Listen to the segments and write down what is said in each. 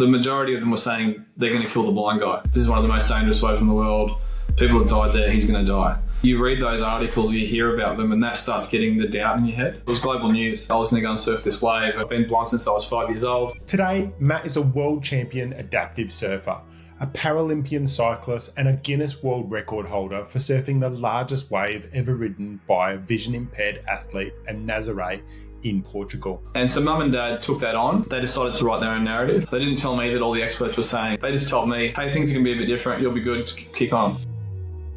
The majority of them were saying they're going to kill the blind guy. This is one of the most dangerous waves in the world. People have died there, he's going to die. You read those articles, you hear about them, and that starts getting the doubt in your head. It was global news. I was going to go and surf this wave. I've been blind since I was 5 years old. Today, Matt is a world champion adaptive surfer, a Paralympian cyclist, and a Guinness World Record holder for surfing the largest wave ever ridden by a vision-impaired athlete at Nazaré in Portugal. And so mum and dad took that on. They decided to write their own narrative. So they didn't tell me that all the experts were saying. They just told me, hey, things are going to be a bit different. You'll be good. Just kick on.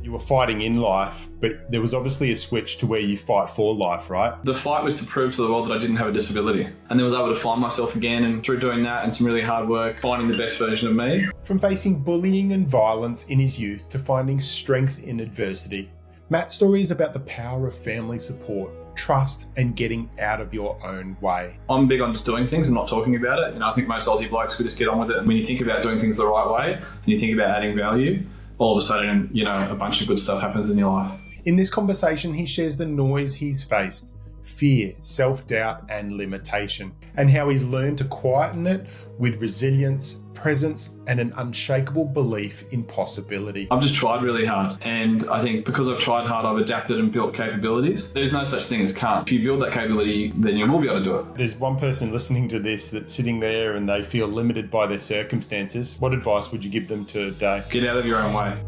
You were fighting in life, but there was obviously a switch to where you fight for life, right? The fight was to prove to the world that I didn't have a disability. And then was able to find myself again, and through doing that and some really hard work, finding the best version of me. From facing bullying and violence in his youth to finding strength in adversity, Matt's story is about the power of family support, trust, and getting out of your own way. I'm big on just doing things and not talking about it. I think most Aussie blokes could just get on with it. And when you think about doing things the right way and you think about adding value, all of a sudden, a bunch of good stuff happens in your life. In this conversation, he shares the noise he's faced, fear, self-doubt, and limitation, and how he's learned to quieten it with resilience, presence, and an unshakable belief in possibility. I've just tried really hard, and I think because I've tried hard, I've adapted and built capabilities. There's no such thing as can't. If you build that capability, then you will be able to do it. There's one person listening to this that's sitting there and they feel limited by their circumstances. What advice would you give them today? Get out of your own way.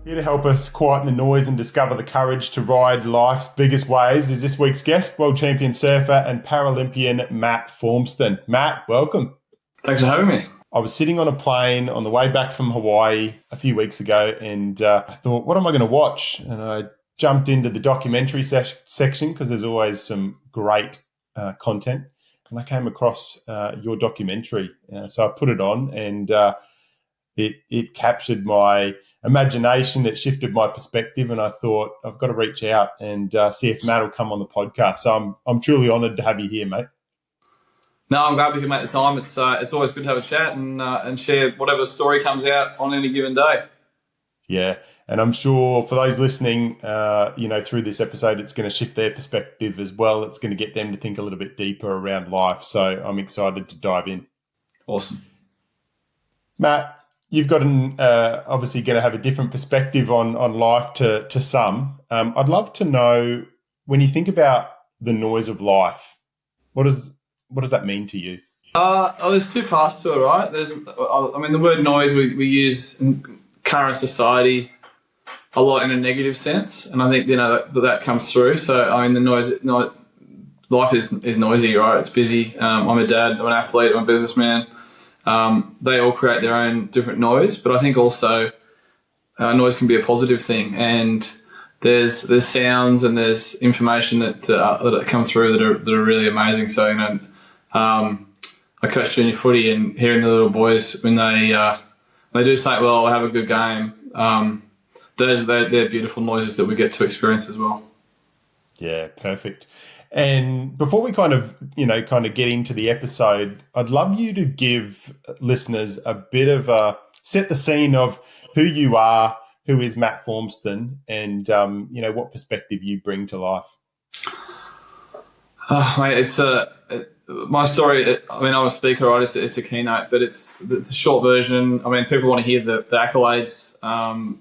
Here to help us quieten the noise and discover the courage to ride life's biggest waves is this week's guest, world champion surfer and Paralympian Matt Formston. Matt, welcome. Thanks for having me. I was sitting on a plane on the way back from Hawaii a few weeks ago, and I thought, what am I going to watch? And I jumped into the documentary section because there's always some great content. And I came across your documentary. So I put it on, and it captured my imagination. It shifted my perspective, and I thought, I've got to reach out and see if Matt will come on the podcast. So I'm truly honoured to have you here, mate. No, I'm glad we can make the time. It's always good to have a chat and share whatever story comes out on any given day. Yeah, and I'm sure for those listening, through this episode, it's going to shift their perspective as well. It's going to get them to think a little bit deeper around life. So I'm excited to dive in. Awesome. Matt, you've got obviously going to have a different perspective on life to some. I'd love to know, when you think about the noise of life, what does that mean to you? There's two parts to it, right? The word noise we use in current society a lot in a negative sense, and I think that comes through. So the noise, life is noisy, right? It's busy. I'm a dad, I'm an athlete, I'm a businessman. They all create their own different noise, but I think also noise can be a positive thing, and there's sounds and there's information that come through that are really amazing. So I coach junior footy, and hearing the little boys when they do something well, have a good game, they're beautiful noises that we get to experience as well. Yeah, perfect. And before we kind of get into the episode, I'd love you to give listeners a bit of set the scene of who you are, who is Matt Formston, and what perspective you bring to life. Mate, my story. I'm a speaker, right? It's a keynote, but it's the short version. People want to hear the accolades. I'm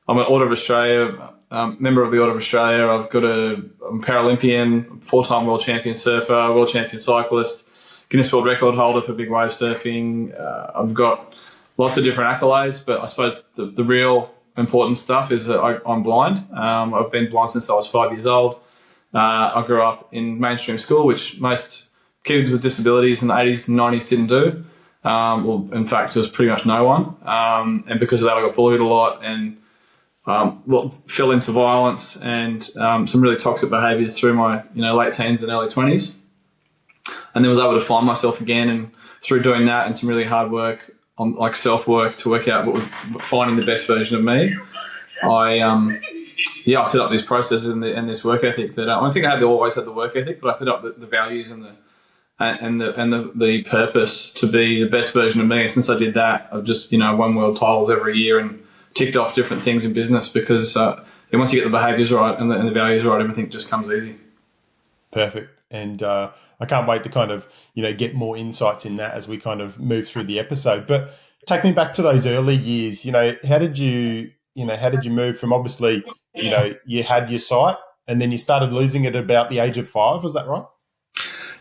an Order of Australia. Member of the Order of Australia. I'm Paralympian, 4-time world champion surfer, world champion cyclist, Guinness World Record holder for big wave surfing. I've got lots of different accolades, but I suppose the real important stuff is that I'm blind. I've been blind since I was 5 years old. I grew up in mainstream school, which most kids with disabilities in the 80s and 90s didn't do. In fact, it was pretty much no one. And because of that, I got bullied a lot and fell into violence and some really toxic behaviours through my late teens and early 20s, and then was able to find myself again, and through doing that and some really hard work on self-work to work out what was finding the best version of me, I set up these processes and this work ethic that I think I always had the work ethic, but I set up the values and the purpose to be the best version of me. And since I did that, I've just won world titles every year and ticked off different things in business because once you get the behaviours right and the values right, everything just comes easy. Perfect. And I can't wait to kind of, get more insights in that as we kind of move through the episode. But take me back to those early years. How did you move from, obviously, you had your sight and then you started losing it at about the age of 5, was that right?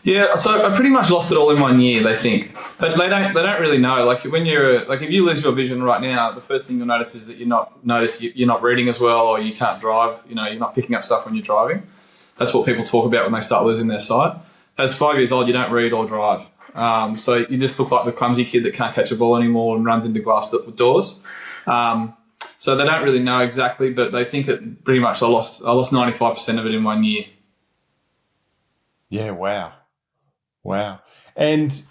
Yeah, so I pretty much lost it all in 1 year. They think they don't really know. Like when if you lose your vision right now, the first thing you'll notice is that you're not reading as well, or you can't drive. You're not picking up stuff when you're driving. That's what people talk about when they start losing their sight. As 5 years old, you don't read or drive. So you just look like the clumsy kid that can't catch a ball anymore and runs into glass doors. So they don't really know exactly, but they think it pretty much. I lost 95% of it in 1 year. Yeah, wow. And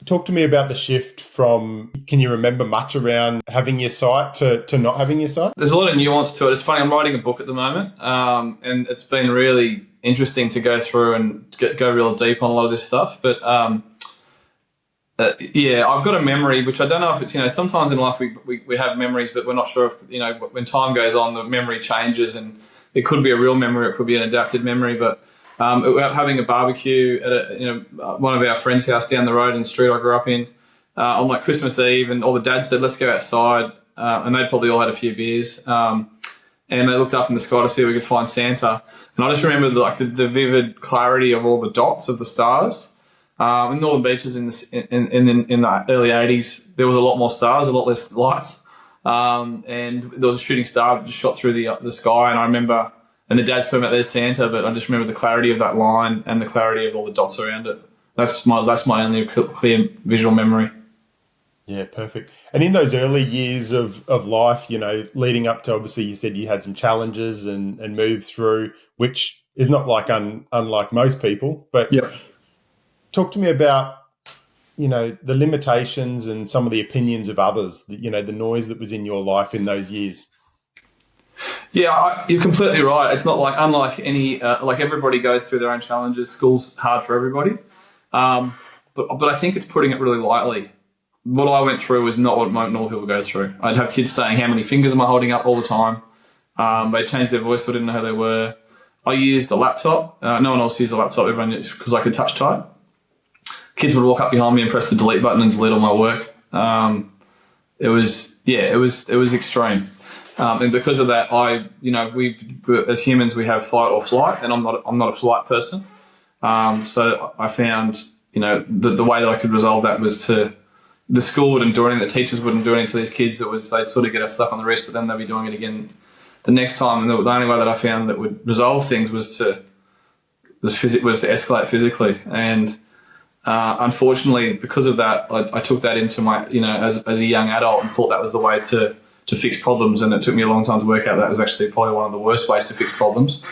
talk to me about the shift from, can you remember much around having your sight to not having your sight? There's a lot of nuance to it. It's funny, I'm writing a book at the moment, and it's been really interesting to go through and go real deep on a lot of this stuff. But yeah, I've got a memory, which I don't know if it's, sometimes in life we have memories, but we're not sure if, when time goes on, the memory changes, and it could be a real memory, it could be an adapted memory, but having a barbecue at one of our friends' house down the road in the street I grew up in on like Christmas Eve, and all the dads said, let's go outside, and they'd probably all had a few beers, and they looked up in the sky to see if we could find Santa. And I just remember the vivid clarity of all the dots of the stars. In Northern Beaches in the early 80s, there was a lot more stars, a lot less lights, and there was a shooting star that just shot through the sky. And I remember, and the dad's talking about there's Santa, but I just remember the clarity of that line and the clarity of all the dots around it. That's my only clear visual memory. Yeah, perfect. And in those early years of life, leading up to, obviously you said you had some challenges and moved through, which is not like unlike most people, but yep. Talk to me about, the limitations and some of the opinions of others, the noise that was in your life in those years. Yeah, you're completely right. It's not unlike any, like everybody goes through their own challenges. School's hard for everybody. But I think it's putting it really lightly. What I went through was not what normal people go through. I'd have kids saying, how many fingers am I holding up all the time? They changed their voice, so I didn't know who they were. I used a laptop. No one else used a laptop, everyone used, because I could touch type. Kids would walk up behind me and press the delete button and delete all my work. It was extreme. And because of that, we as humans, we have fight or flight, and I'm not a flight person. So I found, the way that I could resolve that was the school wouldn't do anything, the teachers wouldn't do anything to these kids. They'd sort of get a slap on the wrist, but then they'd be doing it again the next time. And the only way that I found that would resolve things was to escalate physically. And unfortunately, because of that, I took that into my, as a young adult, and thought that was the way to fix problems. And it took me a long time to work out that was actually probably one of the worst ways to fix problems.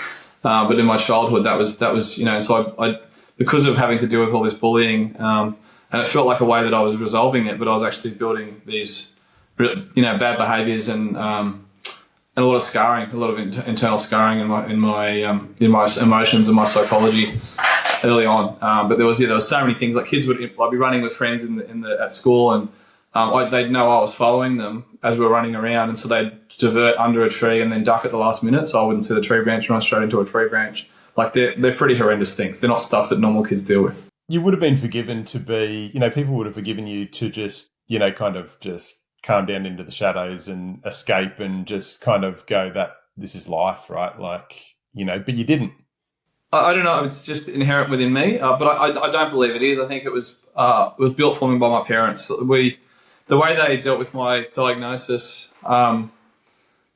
But in my childhood, that was so I because of having to deal with all this bullying, and it felt like a way that I was resolving it, but I was actually building these, bad behaviours and a lot of scarring, a lot of internal scarring in my emotions and my psychology early on. But there was so many things, like kids I'd be running with friends at school, and they'd know I was following them as we were running around, and so they'd divert under a tree and then duck at the last minute, so I wouldn't see the tree branch, run straight into a tree branch. Like they're pretty horrendous things. They're not stuff that normal kids deal with. You would have been forgiven to be, people would have forgiven you to just, kind of just calm down into the shadows and escape and just kind of go that this is life, right? Like, but you didn't. I don't know. It's just inherent within me, but I don't believe it is. I think it was built for me by my parents. The way they dealt with my diagnosis,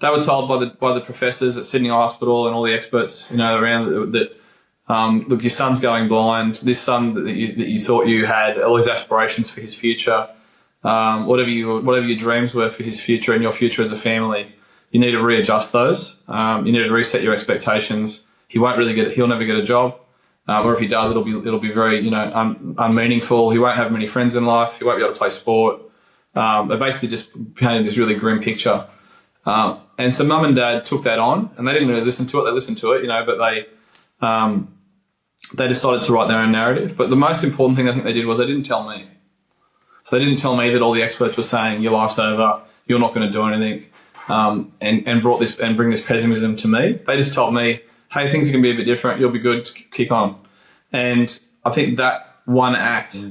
they were told by the professors at Sydney Hospital and all the experts, around that look, your son's going blind. This son that you thought you had all his aspirations for his future, whatever your dreams were for his future and your future as a family, you need to readjust those. You need to reset your expectations. He'll never get a job, or if he does, it'll be very unmeaningful. He won't have many friends in life. He won't be able to play sport. They basically just painted this really grim picture. And so mum and dad took that on, and they didn't really listen to it. They listened to it, but they decided to write their own narrative. But the most important thing I think they did was they didn't tell me. So they didn't tell me that all the experts were saying your life's over, you're not going to do anything, and bring this pessimism to me. They just told me, hey, things are going to be a bit different, you'll be good, kick on. And I think that one act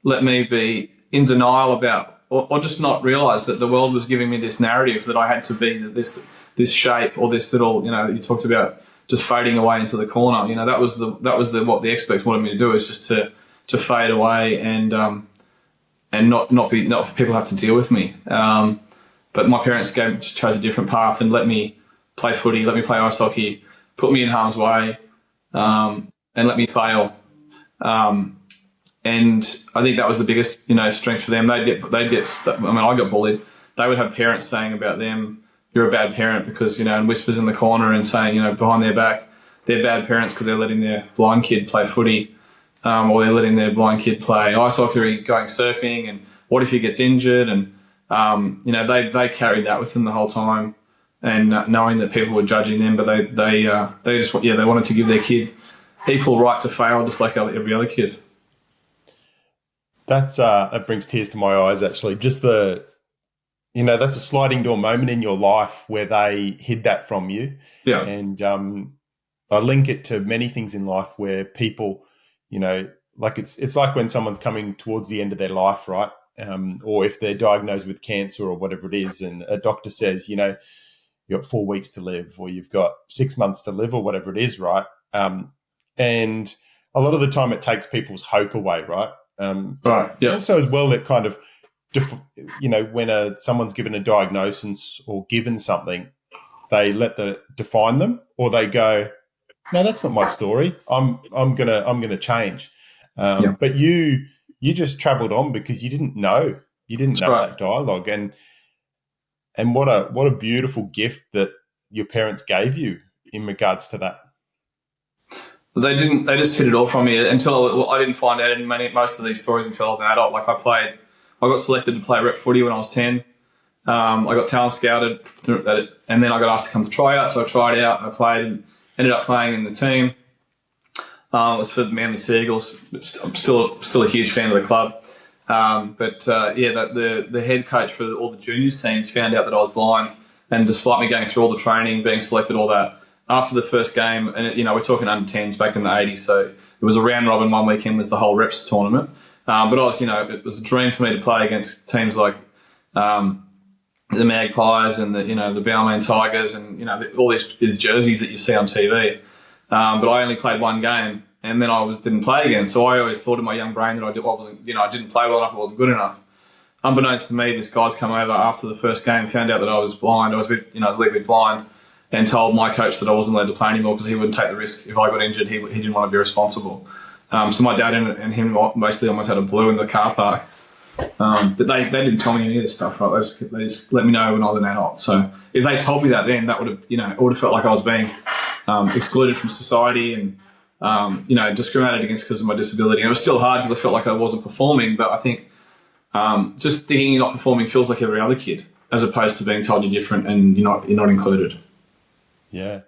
let me be in denial about, or just not realise that the world was giving me this narrative that I had to be this shape or this little, you talked about just fading away into the corner. That was what the experts wanted me to do, is just to fade away and not people have to deal with me. But my parents chose a different path and let me play footy, let me play ice hockey, put me in harm's way, and let me fail. And I think that was the biggest, strength for them. I got bullied. They would have parents saying about them, "You're a bad parent," because, and whispers in the corner and saying, behind their back, they're bad parents because they're letting their blind kid play footy, or they're letting their blind kid play ice hockey or going surfing. And what if he gets injured? And, they carried that with them the whole time, and knowing that people were judging them, but they wanted to give their kid equal right to fail, just like every other kid. That brings tears to my eyes, actually. Just that's a sliding door moment in your life where they hid that from you. Yeah. And I link it to many things in life where people, like it's like when someone's coming towards the end of their life, right? Or if they're diagnosed with cancer or whatever it is, and a doctor says, you've got 4 weeks to live, or you've got 6 months to live, or whatever it is, right? And a lot of the time it takes people's hope away, right? Right. Yeah. Also, as well, it kind of, when someone's given a diagnosis or given something, they let define them, or they go, "No, that's not my story. I'm gonna change." But you just travelled on because you didn't know. You didn't know that dialogue, and what a beautiful gift that your parents gave you in regards to that. They didn't. They just hid it all from me until I didn't find out in most of these stories until I was an adult. Like I got selected to play rep footy when I was 10. I got talent scouted, and then I got asked to come to tryouts. So I tried out. I played and ended up playing in the team. It was for the Manly Seagulls. I'm still a huge fan of the club. The head coach for all the juniors teams found out that I was blind, and despite me going through all the training, being selected, all that, after the first game, and we're talking under 10s back in the 80s, so it was a round robin. One weekend was the whole reps tournament. But I was, it was a dream for me to play against teams like the Magpies and the Balmain Tigers and all these jerseys that you see on TV. But I only played one game, and then I didn't play again. So I always thought in my young brain that I didn't play well enough, I wasn't good enough. Unbeknownst to me, this guy's come over after the first game, found out that I was blind. I was legally blind, and told my coach that I wasn't allowed to play anymore because he wouldn't take the risk. If I got injured, he didn't want to be responsible. So my dad and him basically almost had a blue in the car park. But they didn't tell me any of this stuff, right? They just let me know when I was an adult. So if they told me that then, that would have, it would have felt like I was being excluded from society and, discriminated against because of my disability. And it was still hard because I felt like I wasn't performing. But I think just thinking you're not performing feels like every other kid, as opposed to being told you're different and you're not included. Yeah.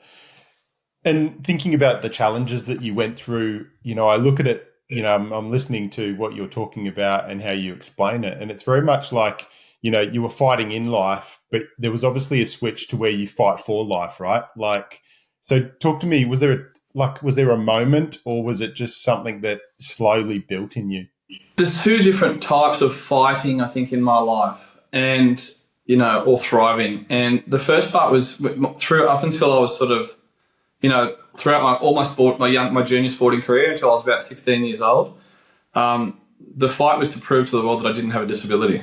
And thinking about the challenges that you went through, I look at it, I'm listening to what you're talking about and how you explain it. And it's very much like, you were fighting in life, but there was obviously a switch to where you fight for life, right? Like, so talk to me, was there a moment, or was it just something that slowly built in you? There's two different types of fighting, I think, in my life, and or thriving. And the first part was up until I was sort of, throughout my junior sporting career until I was about 16 years old. The fight was to prove to the world that I didn't have a disability.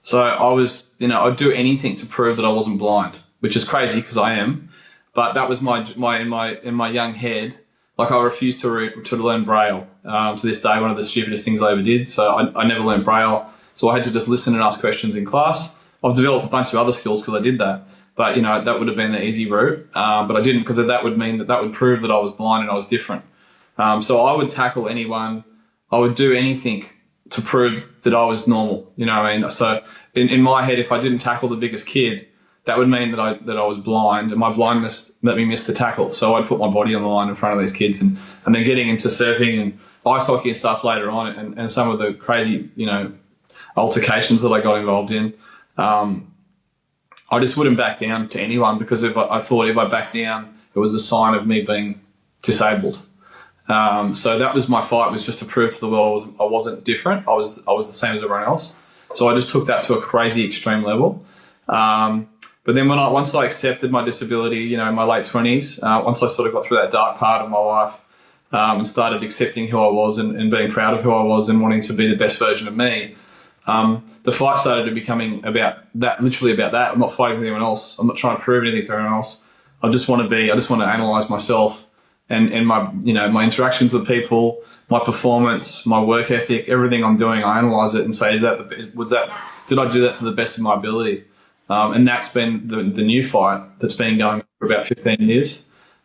So I was, I'd do anything to prove that I wasn't blind, which is crazy because I am. But that was in my young head. Like, I refused to learn Braille. To this day, one of the stupidest things I ever did. So I never learned Braille. So I had to just listen and ask questions in class. I've developed a bunch of other skills because I did that. But, that would have been the easy route. But I didn't, because that would mean that would prove that I was blind and I was different. So I would tackle anyone. I would do anything to prove that I was normal. You know what I mean? So in my head, if I didn't tackle the biggest kid, that would mean that I was blind, and my blindness let me miss the tackle. So I'd put my body on the line in front of these kids, and then getting into surfing and ice hockey and stuff later on, and some of the crazy, altercations that I got involved in. I just wouldn't back down to anyone, because I thought if I backed down, it was a sign of me being disabled. So that was my fight, was just to prove to the world I wasn't different. I was the same as everyone else. So I just took that to a crazy extreme level. But then once I accepted my disability, in my late 20s, once I sort of got through that dark part of my life, and started accepting who I was and being proud of who I was and wanting to be the best version of me, the fight started to becoming about that, literally about that. I'm not fighting with anyone else. I'm not trying to prove anything to anyone else. I just want to analyze myself and my, my interactions with people, my performance, my work ethic, everything I'm doing. I analyze it and say, did I do that to the best of my ability? And that's been the new fight that's been going for about 15 years.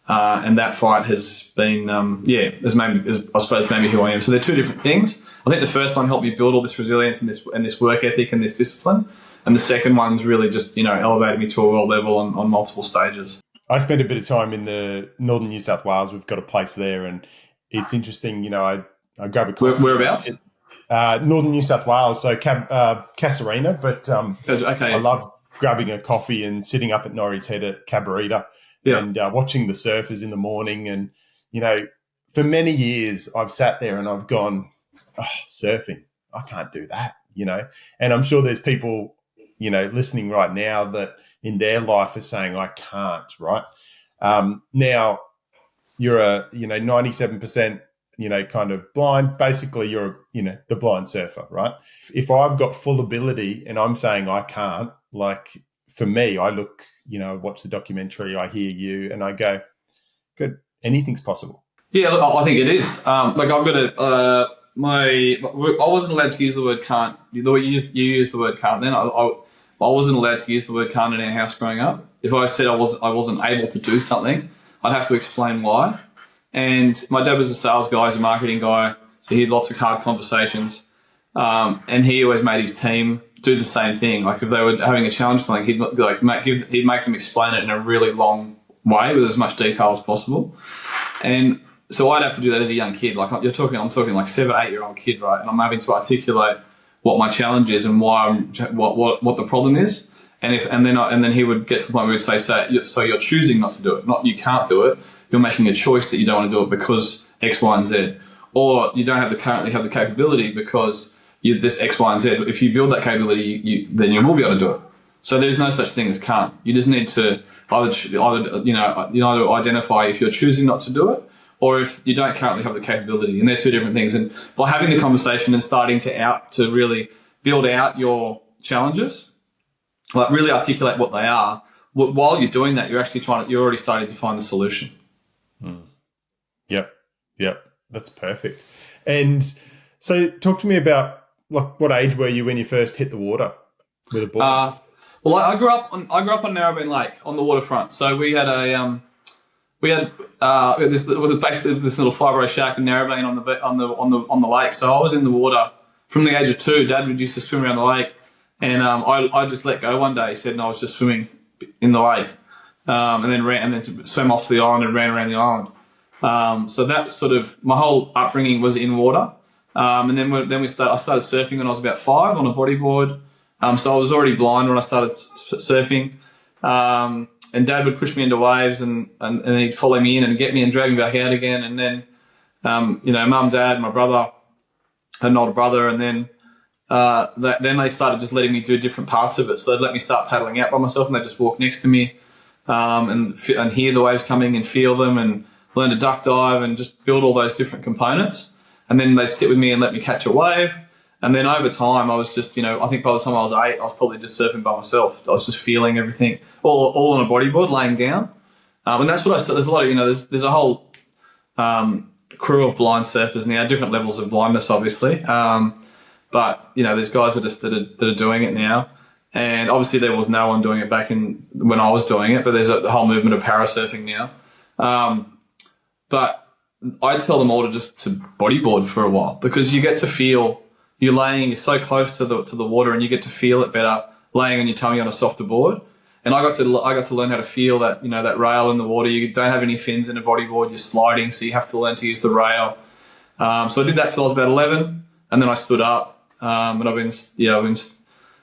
And that fight has been, has made me who I am. So they're two different things. I think the first one helped me build all this resilience and this work ethic and this discipline. And the second one's really just, elevated me to a world level on multiple stages. I spent a bit of time in the northern New South Wales. We've got a place there, and it's interesting. I grab a coffee. Whereabouts? Northern New South Wales, so Casarina. But okay. I love grabbing a coffee and sitting up at Norrie's Head at Cabarita and watching the surfers in the morning. And, for many years I've sat there and I've gone, surfing, I can't do that, And I'm sure there's people, listening right now that in their life are saying, I can't, right? Now, you're a, 97%, kind of blind. Basically, you're, the blind surfer, right? If I've got full ability and I'm saying I can't, like for me, I look, watch the documentary, I hear you, and I go, good, anything's possible. Yeah, look, I think it is. I've got I wasn't allowed to use the word can't. You used the word can't then. I wasn't allowed to use the word can't in our house growing up. If I said I wasn't able to do something, I'd have to explain why. And my dad was a sales guy, he's a marketing guy, so he had lots of hard conversations. And he always made his team do the same thing. Like if they were having a challenge or something, he'd make them explain it in a really long way with as much detail as possible. And so I'd have to do that as a young kid. Like I'm talking like 7, 8-year-old kid, right? And I'm having to articulate what my challenge is and why what the problem is. And then he would get to the point where he'd say, so you're choosing not to do it, not you can't do it. You're making a choice that you don't want to do it because X, Y, and Z, or you don't currently have the capability because this X, Y, and Z. If you build that capability, then you will be able to do it. So there's no such thing as can't. You just need to either identify if you're choosing not to do it or if you don't currently have the capability, and they're two different things. And by having the conversation and starting to really build out your challenges, like really articulate what they are, while you're doing that, you're already starting to find the solution. Yep. That's perfect. And so talk to me about what age were you when you first hit the water with a board? Well, I grew up on Narrabeen Lake on the waterfront. So we had this little fibro shack in Narrabeen on the lake. So I was in the water from the age of 2. Dad would used to swim around the lake, and I just let go one day. He said, and I was just swimming in the lake, and then swam off to the island and ran around the island. So that sort of my whole upbringing was in water. And then I started surfing when I was about 5 on a bodyboard. So I was already blind when I started surfing. And Dad would push me into waves and he'd follow me in and get me and drag me back out again. And then, Mum, Dad, my brother, had an older brother, and then they started just letting me do different parts of it. So they'd let me start paddling out by myself, and they'd just walk next to me and hear the waves coming and feel them and learn to duck dive and just build all those different components. And then they'd sit with me and let me catch a wave. And then over time, I was just, I think by the time I was 8, I was probably just surfing by myself. I was just feeling everything, all on a bodyboard, laying down. And that's what I started. There's a lot of, there's a whole crew of blind surfers now, different levels of blindness, obviously. But, there's guys that are doing it now. And obviously there was no one doing it back when I was doing it, but there's the whole movement of parasurfing now. But I'd tell them all to bodyboard for a while, because you get to feel, you're so close to the water, and you get to feel it better laying on your tummy on a softer board. And I got to learn how to feel that, that rail in the water. You don't have any fins in a bodyboard, you're sliding, so you have to learn to use the rail. So I did that till I was about 11, and then I stood up, and I've been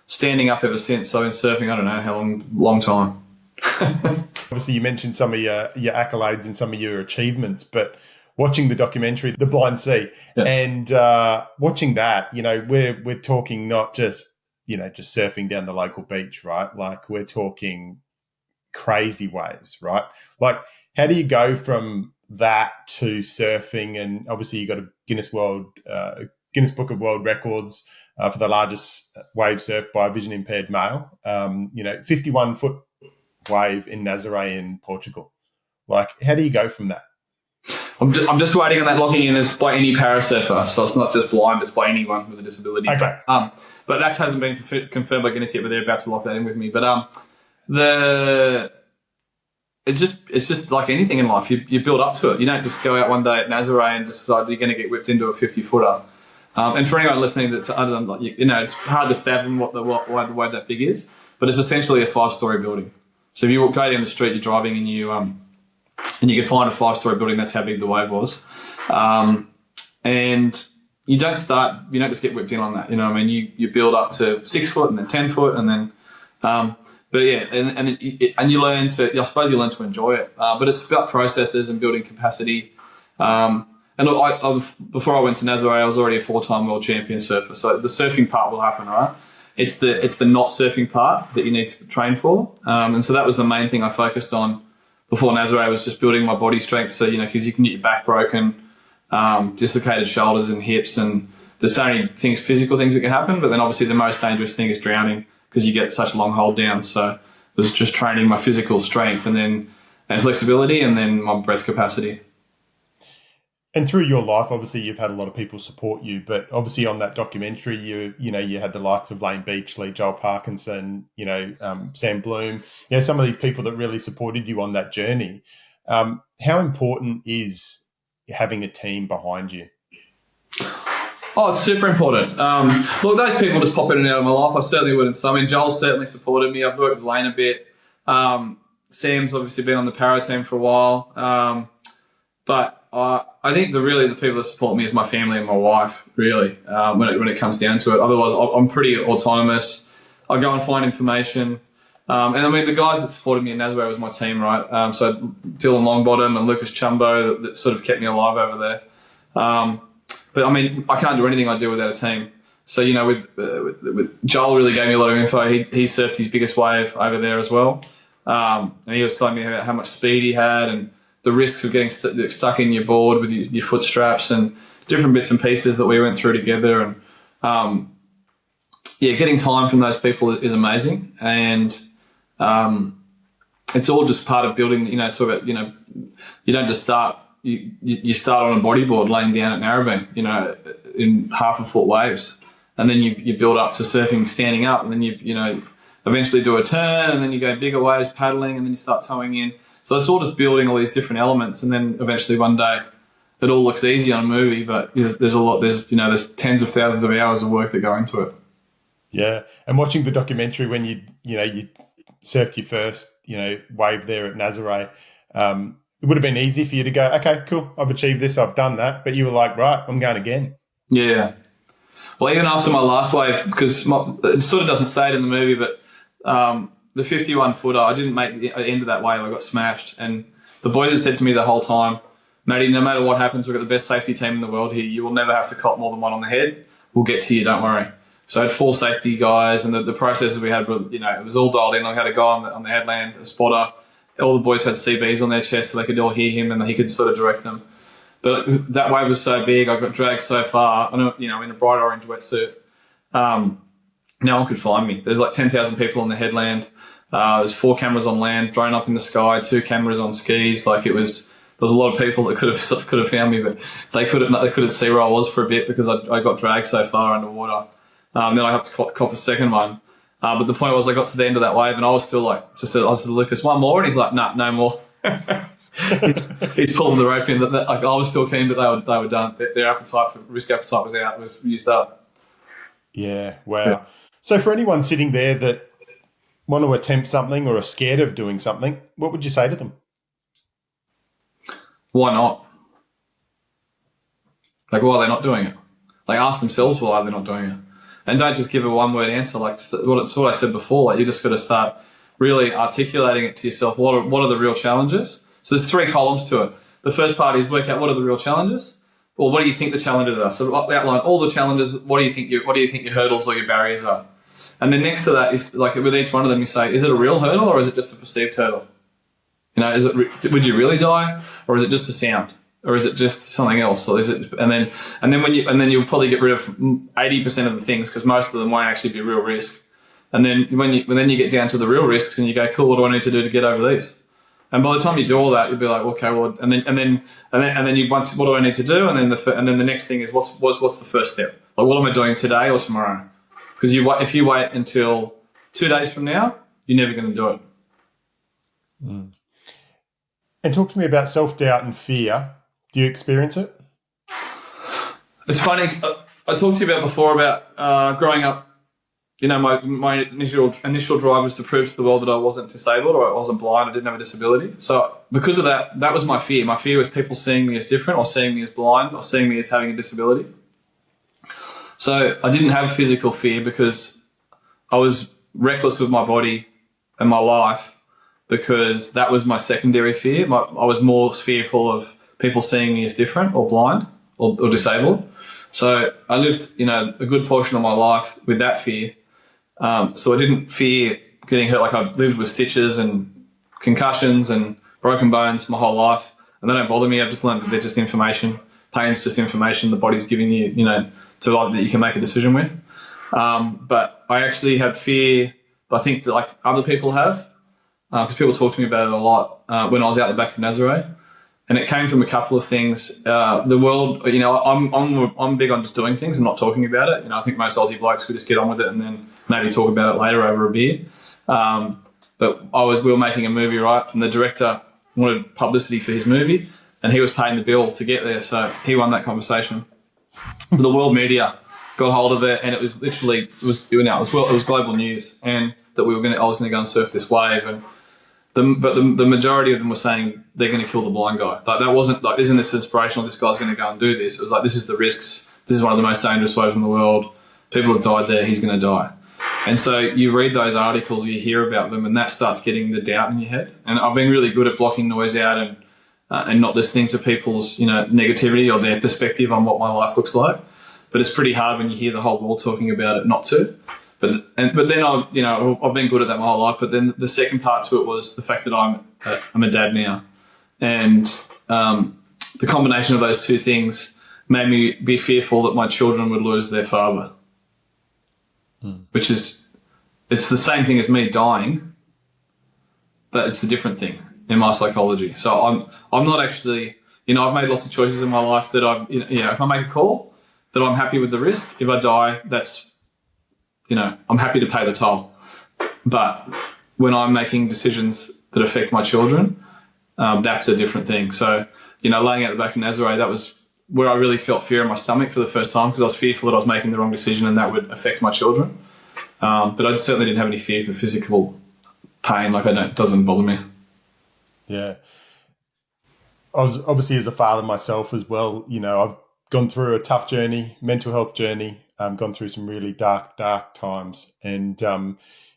standing up ever since. I've been surfing, I don't know how long time. Obviously, you mentioned some of your accolades and some of your achievements, but watching the documentary, The Blind Sea, and watching that, we're talking not just, just surfing down the local beach, right? Like we're talking crazy waves, right? Like how do you go from that to surfing? And obviously you got a Guinness Book of World Records for the largest wave surf by a vision impaired male, 51-foot wave in Nazaré in Portugal. Like, how do you go from that? I'm just waiting on that locking in as by any parasurfer, so it's not just blind, it's by anyone with a disability. Okay. But that hasn't been confirmed by Guinness yet, but they're about to lock that in with me. But it's just like anything in life, you build up to it. You don't just go out one day at Nazaré and decide you're going to get whipped into a 50-footer. And for anyone listening that's it's hard to fathom what the wave that big is, but it's essentially a 5-story building. So if you go down the street, you're driving and you can find a 5-story building. That's how big the wave was. And you don't just get whipped in on that. You know what I mean? You build up to 6 foot and then 10 foot and then, but yeah, and you learn to, I suppose you learn to enjoy it. But it's about processes and building capacity. And before I went to Nazaré, I was already a 4-time world champion surfer. So the surfing part will happen, right? It's the not surfing part that you need to train for. And so that was the main thing I focused on before Nazaré, was just building my body strength. So, because you can get your back broken, dislocated shoulders and hips, and there's so many physical things that can happen. But then obviously the most dangerous thing is drowning because you get such long hold down. So it was just training my physical strength and flexibility and then my breath capacity. And through your life, obviously, you've had a lot of people support you, but obviously on that documentary, you had the likes of Lane Beachley, Joel Parkinson, Sam Bloom, some of these people that really supported you on that journey. How important is having a team behind you? Oh, it's super important. Look, those people just pop in and out of my life. I certainly wouldn't. So, Joel certainly supported me. I've worked with Lane a bit. Sam's obviously been on the para team for a while. But I think the people that support me is my family and my wife, really, when it comes down to it. Otherwise, I'm pretty autonomous. I go and find information. And the guys that supported me in Nazaré was my team, right? So Dylan Longbottom and Lucas Chumbo that sort of kept me alive over there. But I can't do anything I do without a team. So, with Joel really gave me a lot of info. He surfed his biggest wave over there as well. And he was telling me about how much speed he had and the risks of getting stuck in your board with your foot straps and different bits and pieces that we went through together. And, getting time from those people is amazing. And it's all just part of building, you don't just start, you start on a bodyboard laying down at Narrabeen, in 1/2 foot waves. And then you build up to surfing standing up, and then you eventually do a turn, and then you go bigger waves paddling, and then you start towing in. So it's all just building all these different elements, and then eventually one day it all looks easy on a movie, but there's tens of thousands of hours of work that go into it. Yeah, and watching the documentary when you surfed your first wave there at Nazaré, it would have been easy for you to go, okay, cool, I've achieved this, I've done that, but you were like, right, I'm going again. Yeah. Well, even after my last wave, because it sort of doesn't say it in the movie, but the 51-footer, I didn't make the end of that wave. I got smashed. And the boys had said to me the whole time, Matty, no matter what happens, we've got the best safety team in the world here. You will never have to cop more than one on the head. We'll get to you, don't worry. So I had 4 safety guys, and the processes we had were, it was all dialed in. I had a guy on the headland, a spotter. All the boys had CBs on their chest so they could all hear him and he could sort of direct them. But that wave was so big, I got dragged so far, in a bright orange wetsuit. No one could find me. There's like 10,000 people on the headland. There's 4 cameras on land, drone up in the sky, 2 cameras on skis. There was a lot of people that could have found me, but they couldn't see where I was for a bit because I got dragged so far underwater. Then I had to cop a second one. But the point was, I got to the end of that wave and I was still like, I said, Lucas, one more, and he's like, nah, no more. He's pulling the rope in. I was still keen, but they were done. Their risk appetite was out. It was used up. Yeah, wow. Yeah. So for anyone sitting there that want to attempt something or are scared of doing something, what would you say to them? Why not? Why are they not doing it? Ask themselves why they're not doing it. And don't just give a one-word answer. It's what I said before. You just got to start really articulating it to yourself. What are the real challenges? So there's 3 columns to it. the first part is work out what are the real challenges, or what do you think the challenges are. So outline all the challenges. What do you think your hurdles or your barriers are? And then next to that is like with each one of them, you say, is it a real hurdle or is it just a perceived hurdle? You know, would you really die, or is it just a sound, or is it just something else? Or is it? And then you'll probably get rid of 80% of the things, because most of them won't actually be real risk. And then when you get down to the real risks, and you go, cool, what do I need to do to get over these? And by the time you do all that, you'll be like, okay, well, and then you once, what do I need to do? And then the next thing is what's the first step? Like, what am I doing today or tomorrow? Because if you wait until 2 days from now, you're never going to do it. Mm. And talk to me about self-doubt and fear. Do you experience it? It's funny. I talked to you before about growing up. You know, my initial drive was to prove to the world that I wasn't disabled or I wasn't blind. I didn't have a disability. So because of that, that was my fear. My fear was people seeing me as different, or seeing me as blind, or seeing me as having a disability. So I didn't have physical fear because I was reckless with my body and my life, because that was my secondary fear. I was more fearful of people seeing me as different or blind or disabled. So I lived, you know, a good portion of my life with that fear. So I didn't fear getting hurt. Like, I lived with stitches and concussions and broken bones my whole life, and they don't bother me. I've just learned that they're just information. Pain's just information the body's giving you, you know, that you can make a decision with. But I actually had fear, I think, that like other people have, because people talk to me about it a lot when I was out the back of Nazaré. And it came from a couple of things. The world, you know, I'm big on just doing things and not talking about it. You know, I think most Aussie blokes could just get on with it and then maybe talk about it later over a beer. But we were making a movie, right? And the director wanted publicity for his movie, and he was paying the bill to get there. So he won that conversation. The world media got hold of it, and it was literally, it was global news, and that I was going to go and surf this wave. And the majority of them were saying they're going to kill the blind guy. Like, that wasn't like, isn't this inspirational? This guy's going to go and do this. It was like, this is the risks. This is one of the most dangerous waves in the world. People have died there. He's going to die. And so you read those articles, you hear about them, and that starts getting the doubt in your head. And I've been really good at blocking noise out and not listening to people's, you know, negativity or their perspective on what my life looks like. But it's pretty hard when you hear the whole world talking about it not to. But then I've been good at that my whole life. But then the second part to it was the fact that I'm a dad now, and the combination of those two things made me be fearful that my children would lose their father, which is, it's the same thing as me dying, but it's a different thing in my psychology. So I'm not actually, you know, I've made lots of choices in my life that if I make a call, that I'm happy with the risk. If I die, that's, you know, I'm happy to pay the toll. But when I'm making decisions that affect my children, that's a different thing. So, you know, laying out the back of Nazaré, that was where I really felt fear in my stomach for the first time, because I was fearful that I was making the wrong decision and that would affect my children. But I certainly didn't have any fear for physical pain. Like, it doesn't bother me. Yeah. I was obviously, as a father myself as well, you know, I've gone through a tough journey, mental health journey, gone through some really dark times. And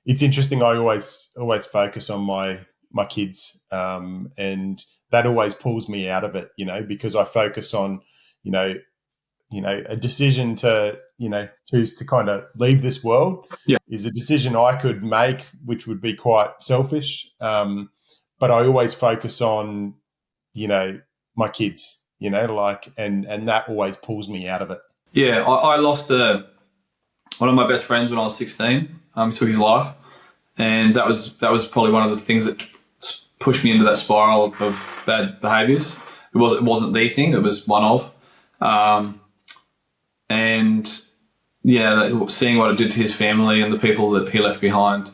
it's interesting, I always focus on my kids, and that always pulls me out of it, you know, because I focus on, you know, a decision to, you know, choose to kind of leave this world is a decision I could make, which would be quite selfish. But I always focus on, you know, my kids, you know, like, and that always pulls me out of it. Yeah, I lost one of my best friends when I was 16. He took his life, and that was probably one of the things that pushed me into that spiral of bad behaviours. It wasn't the thing; it was one of, and yeah, seeing what it did to his family and the people that he left behind.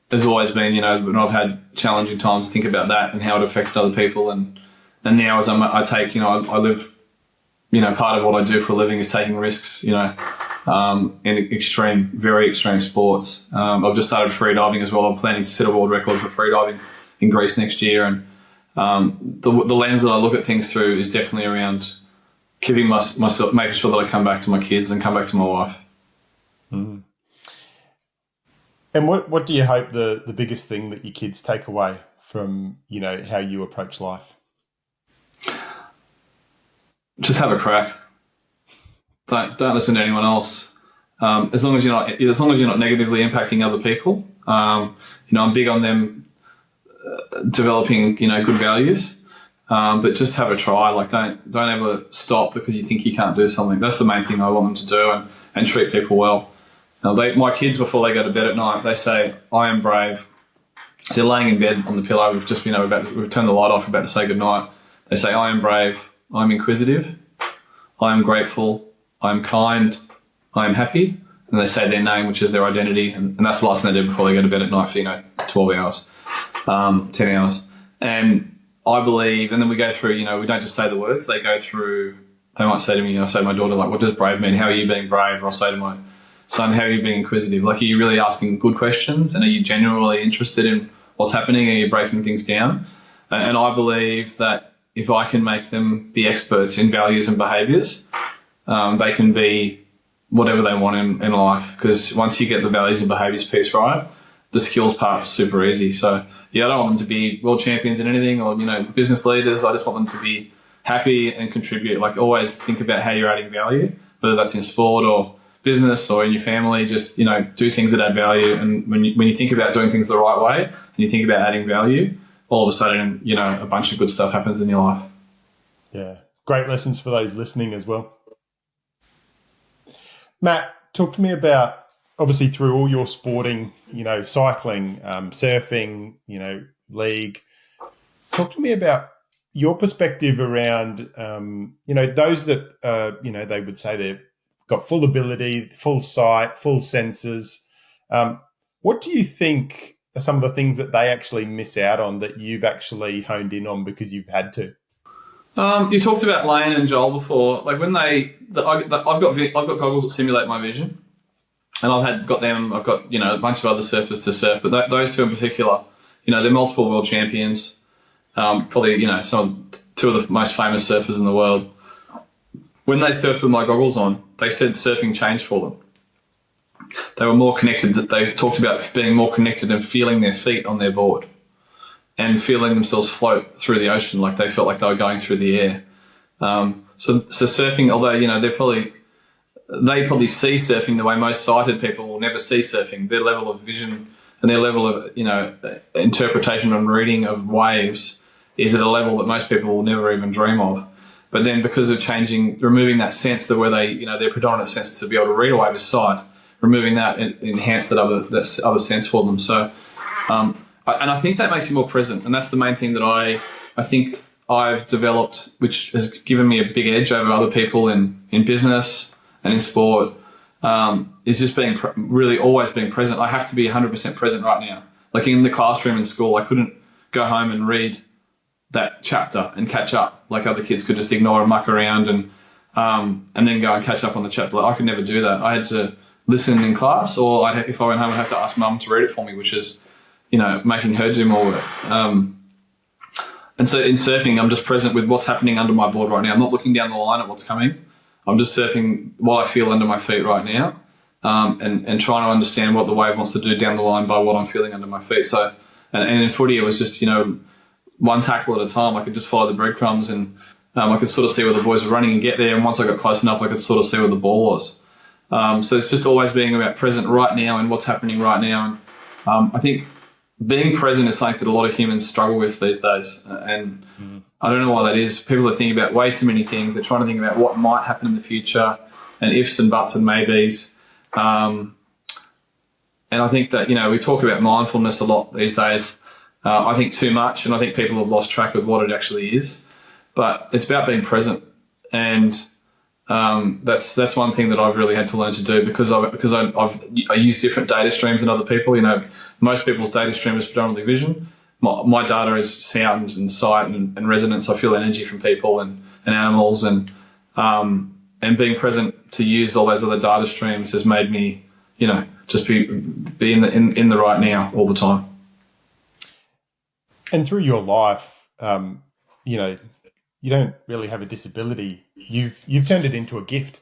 There's always been, you know, when I've had challenging times, think about that and how it affected other people, and the hours I take, you know, I live, you know, part of what I do for a living is taking risks, you know, in very extreme sports. I've just started freediving as well. I'm planning to set a world record for freediving in Greece next year, and the lens that I look at things through is definitely around keeping myself, making sure that I come back to my kids and come back to my wife. Mm. And what do you hope the biggest thing that your kids take away from, you know, how you approach life? just have a crack. Don't listen to anyone else. As long as you're not negatively impacting other people. I'm big on them developing, good values. But just have a try. Like don't ever stop because you think you can't do something. That's the main thing I want them to do, and treat people well. Now, my kids, before they go to bed at night, they say, "I am brave." So they're laying in bed on the pillow. We've just we've turned the light off, about to say goodnight. They say, "I am brave. I am inquisitive. I am grateful. I am kind. I am happy." And they say their name, which is their identity, and that's the last thing they do before they go to bed at night for 12 hours, 10 hours, and I believe, and then we go through, we don't just say the words, they go through, they might say to me, I say to my daughter, like, what does brave mean? How are you being brave? Or I'll say to my son, how are you being inquisitive? Like, are you really asking good questions? And are you genuinely interested in what's happening? Are you breaking things down? And I believe that if I can make them be experts in values and behaviours, they can be whatever they want in life. Because once you get the values and behaviours piece right, the skills part's super easy. So, I don't want them to be world champions in anything or, business leaders. I just want them to be happy and contribute. Like, always think about how you're adding value, whether that's in sport or business or in your family. Just, do things that add value. And when you think about doing things the right way and you think about adding value, all of a sudden, a bunch of good stuff happens in your life. Yeah. Great lessons for those listening as well. Matt, talk to me about, obviously through all your sporting, cycling, surfing, league, talk to me about your perspective around, those that, they would say they've got full ability, full sight, full senses. What do you think are some of the things that they actually miss out on that you've actually honed in on because you've had to? You talked about Lane and Joel before. Like when I've got goggles that simulate my vision. And I've got them. I've got a bunch of other surfers to surf, but those two in particular, they're multiple world champions. Probably two of the most famous surfers in the world. When they surfed with my goggles on, they said surfing changed for them. They were more connected. They talked about being more connected and feeling their feet on their board, and feeling themselves float through the ocean, like they felt like they were going through the air. So surfing, although they probably see surfing the way most sighted people will never see surfing. Their level of vision and their level of, interpretation and reading of waves is at a level that most people will never even dream of. But then because of removing that sense, where their predominant sense to be able to read a wave is sight, removing that enhanced that other sense for them. So, and I think that makes you more present. And that's the main thing that I think I've developed, which has given me a big edge over other people in business and in sport, is just being really always being present. I have to be 100% present right now. Like in the classroom in school, I couldn't go home and read that chapter and catch up like other kids could just ignore and muck around and then go and catch up on the chapter. Like I could never do that. I had to listen in class, or if I went home, I'd have to ask mum to read it for me, which is, making her do more work. And so in surfing, I'm just present with what's happening under my board right now. I'm not looking down the line at what's coming. I'm just surfing what I feel under my feet right now, and trying to understand what the wave wants to do down the line by what I'm feeling under my feet. So, and in footy, it was just, one tackle at a time. I could just follow the breadcrumbs, and I could sort of see where the boys were running and get there. And once I got close enough, I could sort of see where the ball was. So it's just always being about present right now and what's happening right now. And I think being present is something that a lot of humans struggle with these days. And I don't know why that is. People are thinking about way too many things. They're trying to think about what might happen in the future and ifs and buts and maybes. And I think that, we talk about mindfulness a lot these days. I think too much, and I think people have lost track of what it actually is. But it's about being present. And that's one thing that I've really had to learn to do because I use different data streams than other people. Most people's data stream is predominantly vision. My data is sound and sight and resonance. I feel energy from people and animals, and being present to use all those other data streams has made me, just be in the right now all the time. And through your life, you don't really have a disability. You've turned it into a gift.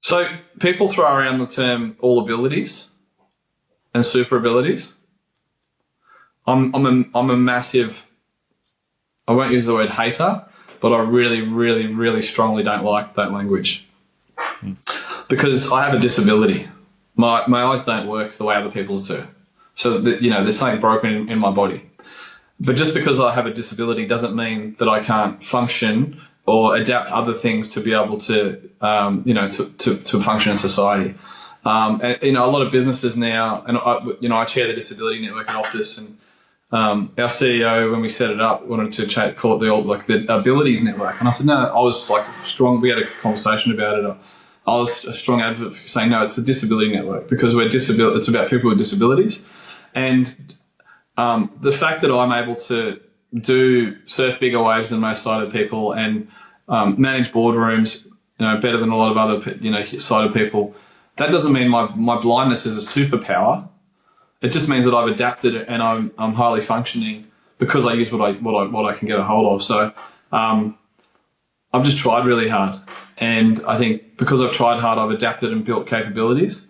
So people throw around the term all abilities and super abilities. I'm a massive, I won't use the word hater, but I really, really, really strongly don't like that language because I have a disability. My eyes don't work the way other people's do. So, there's something broken in my body. But just because I have a disability doesn't mean that I can't function or adapt other things to be able to, to function in society. And a lot of businesses now, and I chair the Disability Network at Optus, and our CEO, when we set it up, wanted to call it the Abilities Network. And I said, no, I was like strong. We had a conversation about it. I was a strong advocate for saying, no, it's a disability network because it's about people with disabilities. And the fact that I'm able to surf bigger waves than most sighted people and manage boardrooms, better than a lot of other, sighted people, that doesn't mean my blindness is a superpower. It just means that I've adapted and I'm highly functioning because I use what I can get a hold of. So I've just tried really hard, and I think because I've tried hard, I've adapted and built capabilities.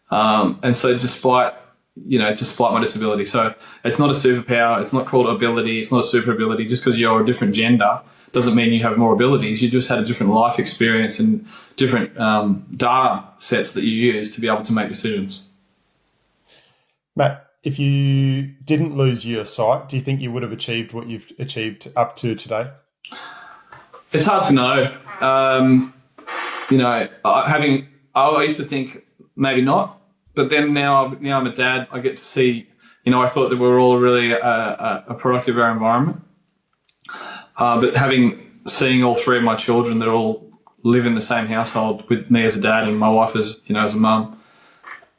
And so despite my disability, so it's not a superpower. It's not called ability. It's not a super ability. Just because you're a different gender doesn't mean you have more abilities. You just had a different life experience and different data sets that you use to be able to make decisions. Matt, if you didn't lose your sight, do you think you would have achieved what you've achieved up to today? It's hard to know. I used to think maybe not, but then now I'm a dad. I get to see. I thought that we were all really a product of our environment, but seeing all three of my children that all live in the same household with me as a dad and my wife as as a mum.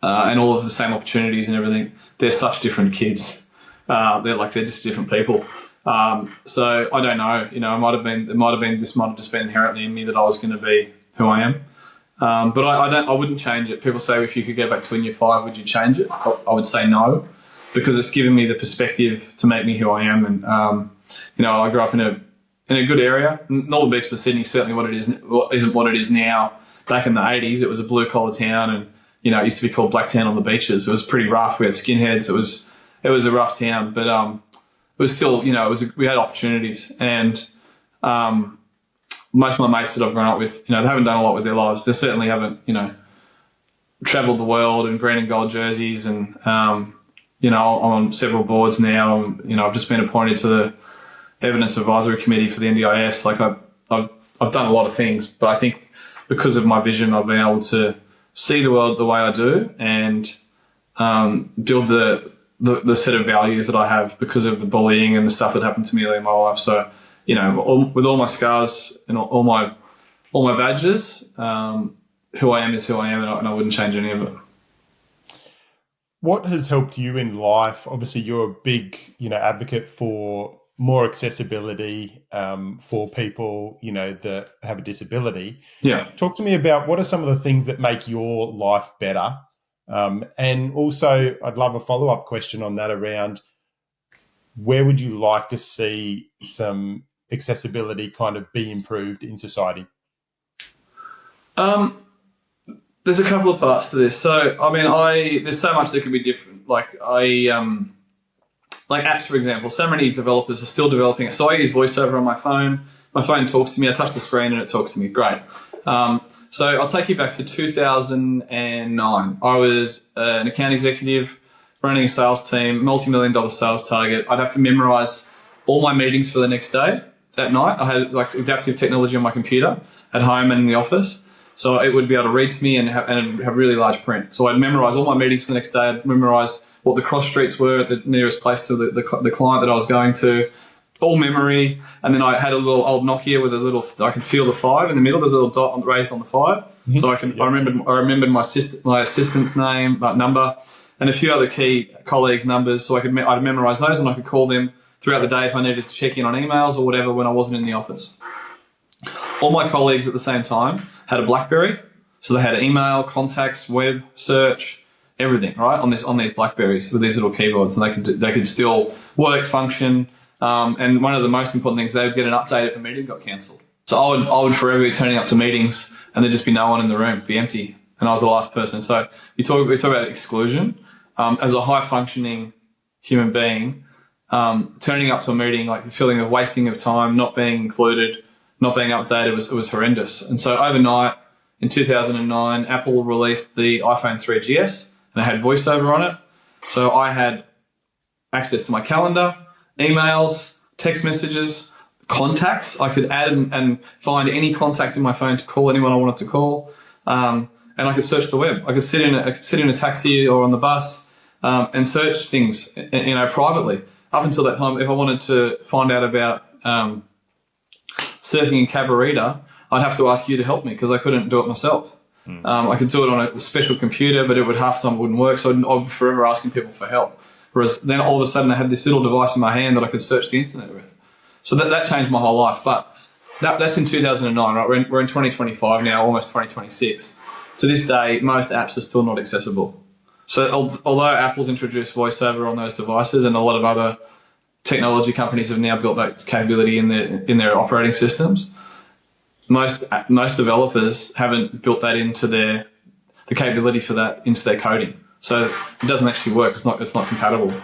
And all of the same opportunities and everything. They're such different kids. They're just different people. So I don't know. This might have just been inherently in me that I was going to be who I am. But I wouldn't change it. People say if you could go back to when you're 5, would you change it? I would say no, because it's given me the perspective to make me who I am. And I grew up in a good area. Northern Beaches of Sydney certainly isn't what it is now. Back in the 80s, it was a blue collar town, and it used to be called Blacktown on the beaches. It was pretty rough. We had skinheads. It was a rough town, but it was still, we had opportunities. And most of my mates that I've grown up with, they haven't done a lot with their lives. They certainly haven't, travelled the world in green and gold jerseys. And, I'm on several boards now. I've just been appointed to the Evidence Advisory Committee for the NDIS. I've done a lot of things, but I think because of my vision, I've been able to see the world the way I do and build the set of values that I have because of the bullying and the stuff that happened to me early in my life. So, with all my scars and all my badges, who I am is who I am, and I wouldn't change any of it. What has helped you in life? Obviously, you're a big, advocate for more accessibility for people, that have a disability. Yeah. Talk to me about what are some of the things that make your life better? And also, I'd love a follow-up question on that around where would you like to see some accessibility kind of be improved in society? There's a couple of parts to this. So, there's so much that can be different. Like apps, for example, so many developers are still developing it. So I use VoiceOver on my phone. My phone talks to me. I touch the screen and it talks to me. Great. So I'll take you back to 2009. I was an account executive running a sales team, multi-million-dollar sales target. I'd have to memorize all my meetings for the next day. That night, I had adaptive technology on my computer at home and in the office. So it would be able to read to me and have really large print. So I'd memorize all my meetings for the next day. I'd memorize what the cross streets were at the nearest place to the client that I was going to, all memory. And then I had a little old Nokia with I could feel the 5 in the middle. There's a little dot raised on the 5. Mm-hmm. So I remembered my assistant's name, number, and a few other key colleagues' numbers. So I'd memorize those and I could call them throughout the day if I needed to check in on emails or whatever when I wasn't in the office. All my colleagues at the same time had a BlackBerry. So they had email, contacts, web, search, everything, right, on these BlackBerries with these little keyboards, and they could still work, function. And one of the most important things, they would get an update if a meeting got cancelled. So I would forever be turning up to meetings and there'd just be no one in the room, be empty, and I was the last person. So we talk about exclusion. As a high functioning human being, turning up to a meeting, like the feeling of wasting of time, not being included, not being updated was horrendous. And so overnight in 2009, Apple released the iPhone 3GS, and it had VoiceOver on it. So I had access to my calendar, emails, text messages, contacts. I could add and find any contact in my phone to call anyone I wanted to call, and I could search the web. I could sit in a taxi or on the bus and search things, privately. Up until that time, if I wanted to find out about surfing in Cabarita, I'd have to ask you to help me because I couldn't do it myself. I could do it on a special computer, but half the time it wouldn't work, so I'd be forever asking people for help. Whereas then all of a sudden I had this little device in my hand that I could search the internet with. So that changed my whole life. But that's in 2009, right? We're in 2025 now, almost 2026. To this day, most apps are still not accessible. So although Apple's introduced VoiceOver on those devices, and a lot of other technology companies have now built that capability in their operating systems, most developers haven't built that into the capability for that into their coding. So it doesn't actually work. It's not compatible.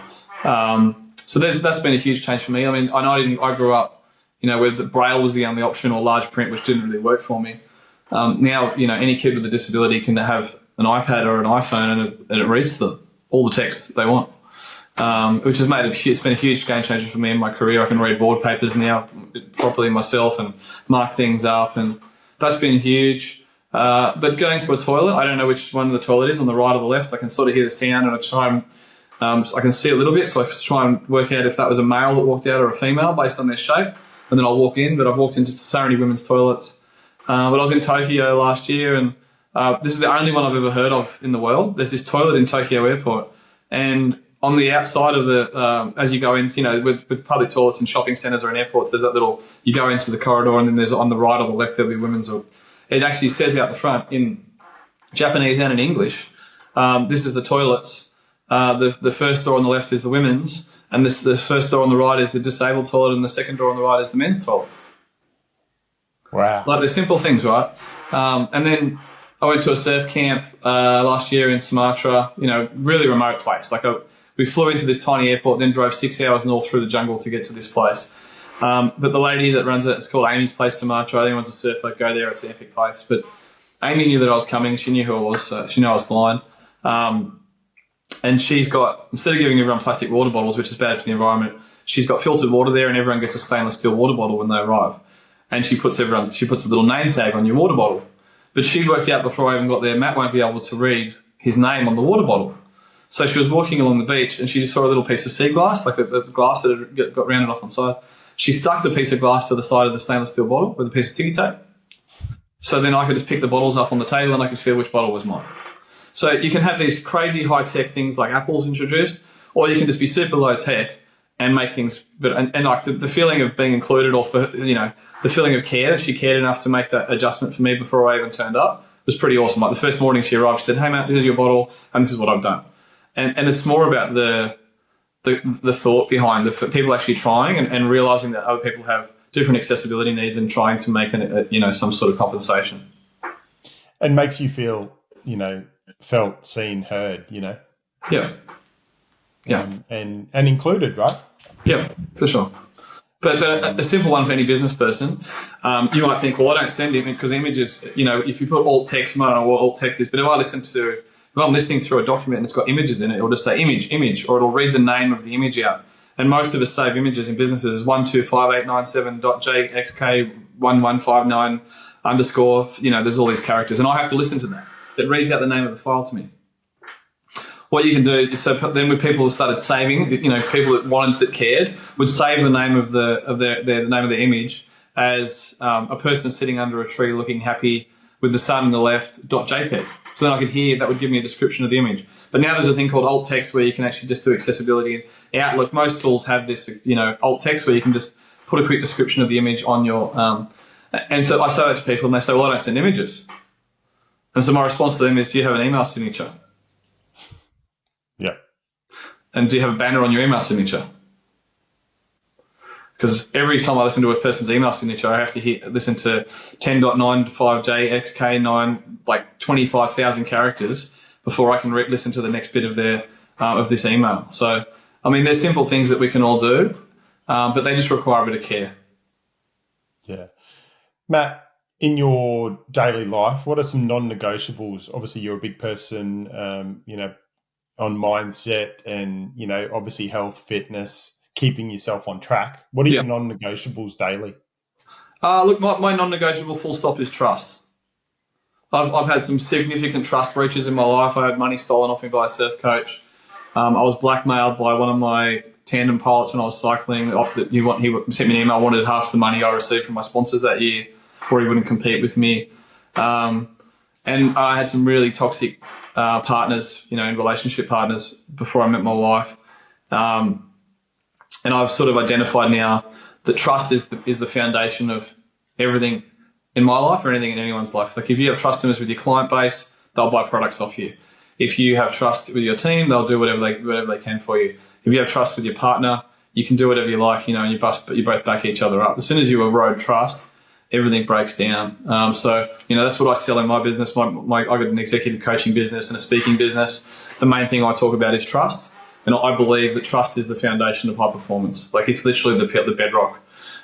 So that's been a huge change for me. I mean, I grew up, where the Braille was the only option, or large print, which didn't really work for me. Now, any kid with a disability can have an iPad or an iPhone and it reads all the text they want, which has it's been a huge game changer for me in my career. I can read board papers now properly myself and mark things up, and that's been huge. But going to a toilet, I don't know which one the toilet is, on the right or the left. I can sort of hear the sound, and I try and I can see a little bit, so I try and work out if that was a male that walked out or a female based on their shape, and then I'll walk in. But I've walked into so many women's toilets. But I was in Tokyo last year, and this is the only one I've ever heard of in the world. There's this toilet in Tokyo airport, and on the outside of the, as you go in, with public toilets in shopping centres or in airports, there's that little, you go into the corridor, and then there's on the right or the left, there'll be women's. It actually says out the front in Japanese and in English, this is the toilets. The first door on the left is the women's, and the first door on the right is the disabled toilet, and the second door on the right is the men's toilet. Wow. Like, they're simple things, right? And then I went to a surf camp last year in Sumatra, really remote place. We flew into this tiny airport, then drove 6 hours north through the jungle to get to this place. But the lady that runs it, it's called Amy's Place Sumatra. Anyone's a surfer, go there. It's an epic place. But Amy knew that I was coming. She knew who I was. She knew I was blind. And she's got, instead of giving everyone plastic water bottles, which is bad for the environment, she's got filtered water there, and everyone gets a stainless steel water bottle when they arrive. And she puts a little name tag on your water bottle. But she worked out before I even got there, Matt won't be able to read his name on the water bottle. So she was walking along the beach, and she just saw a little piece of sea glass, like a glass that had got rounded off on sides. She stuck the piece of glass to the side of the stainless steel bottle with a piece of sticky tape. So then I could just pick the bottles up on the table, and I could feel which bottle was mine. So you can have these crazy high-tech things like Apple's introduced, or you can just be super low-tech and make things, and like the feeling of being included, or for, the feeling of care, that she cared enough to make that adjustment for me before I even turned up, was pretty awesome. Like, the first morning she arrived, she said, "Hey Matt, this is your bottle, and this is what I've done." And it's more about the thought behind the people actually trying and realizing that other people have different accessibility needs and trying to make some sort of compensation. And makes you feel, felt, seen, heard, Yeah. Yeah. And included, right? Yeah, for sure. But a simple one for any business person, you might think, well, I don't send it because images, if you put alt text, I don't know what alt text is, but if I'm listening through a document and it's got images in it, it'll just say image, or it'll read the name of the image out. And most of us save images in businesses as 1258997.jxk1159 _, there's all these characters, and I have to listen to that. It reads out the name of the file to me. What you can do is, so then when people started saving, people that cared would save the name of the name of the image as a person sitting under a tree looking happy with the sun on the left, .jpeg. So then I could hear, that would give me a description of the image. But now there's a thing called alt text where you can actually just do accessibility. In Outlook, most tools have this, alt text where you can just put a quick description of the image on your, and so I say that to people and they say, well, I don't send images. And so my response to them is, do you have an email signature? Yeah. And do you have a banner on your email signature? Because every time I listen to a person's email signature, I have to listen to 10.95jxk9, like 25,000 characters before I can listen to the next bit of their of this email. So, there's simple things that we can all do, but they just require a bit of care. Yeah. Matt, in your daily life, what are some non-negotiables? Obviously, you're a big person, on mindset and, obviously health, fitness, keeping yourself on track. What are Yeah. your non-negotiables daily? Look, my non-negotiable full stop is trust. I've had some significant trust breaches in my life. I had money stolen off me by a surf coach. I was blackmailed by one of my tandem pilots when I was cycling. He sent me an email, wanted half the money I received from my sponsors that year, or he wouldn't compete with me. And I had some really toxic partners, relationship partners before I met my wife. And I've sort of identified now that trust is the foundation of everything in my life or anything in anyone's life. Like if you have trust in us with your client base, they'll buy products off you. If you have trust with your team, they'll do whatever they can for you. If you have trust with your partner, you can do whatever you like, and you both back each other up. As soon as you erode trust, everything breaks down. So that's what I sell in my business. I got an executive coaching business and a speaking business. The main thing I talk about is trust, and I believe that trust is the foundation of high performance. Like it's literally the bedrock.